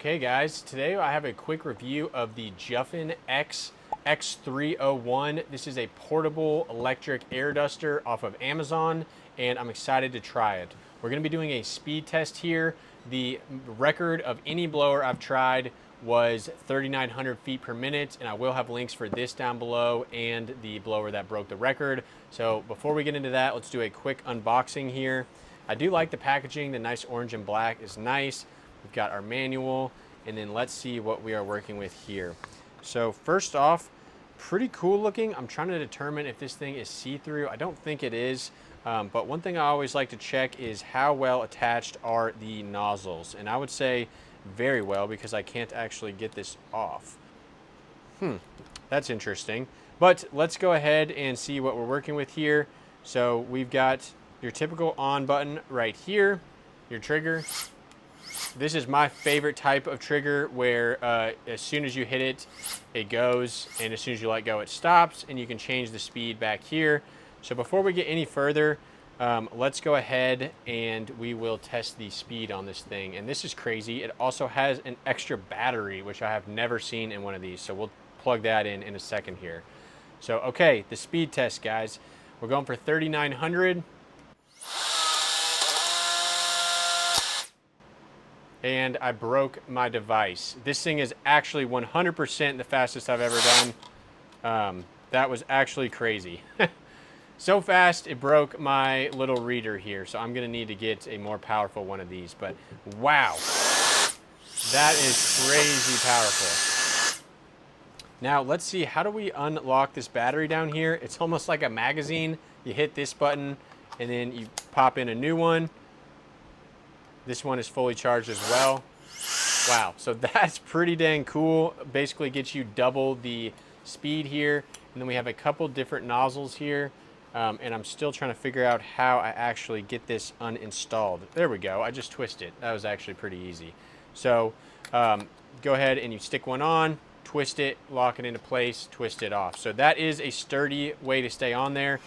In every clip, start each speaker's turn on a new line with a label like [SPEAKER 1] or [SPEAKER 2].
[SPEAKER 1] Okay guys, today I have a quick review of the Jufinx X301. This is a portable electric air duster off of Amazon, and I'm excited to try it. We're going to be doing a speed test here. The record of any blower I've tried was 3,900 feet per minute, and I will have links for this down below and the blower that broke the record. So before we get into that, let's do a quick unboxing here. I do like the packaging. The nice orange and black is nice. We've got our manual, and then let's see what we are working with here. So first off, pretty cool looking. I'm trying to determine if this thing is see-through. I don't think it is, but one thing I always like to check is how well attached are the nozzles. And I would say very well, because I can't actually get this off. That's interesting. But let's go ahead and see what we're working with here. So we've got your typical on button right here, your trigger. This is my favorite type of trigger, where as soon as you hit it, it goes, and as soon as you let go, it stops, and you can change the speed back here. So before we get any further, let's go ahead and we will test the speed on this thing. And this is crazy. It also has an extra battery, which I have never seen in one of these. So we'll plug that in a second here. So, okay, the speed test, guys. We're going for 3,900. And I broke my device. This thing is actually 100% the fastest I've ever done. That was actually crazy. So fast, it broke my little reader here. So I'm gonna need to get a more powerful one of these. But wow, that is crazy powerful. Now let's see, how do we unlock this battery down here? It's almost like a magazine. You hit this button and then you pop in a new one. This one is fully charged as well. Wow, so that's pretty dang cool. Basically gets you double the speed here. And then we have a couple different nozzles here. And I'm still trying to figure out how I actually get this uninstalled. There we go, I just twist it. That was actually pretty easy. So go ahead and you stick one on, twist it, lock it into place, twist it off. So that is a sturdy way to stay on there.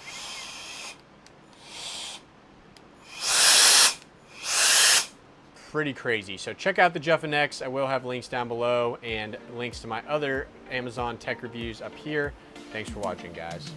[SPEAKER 1] Pretty crazy. So check out the Jufinx. I will have links down below and links to my other Amazon tech reviews up here. Thanks for watching, guys.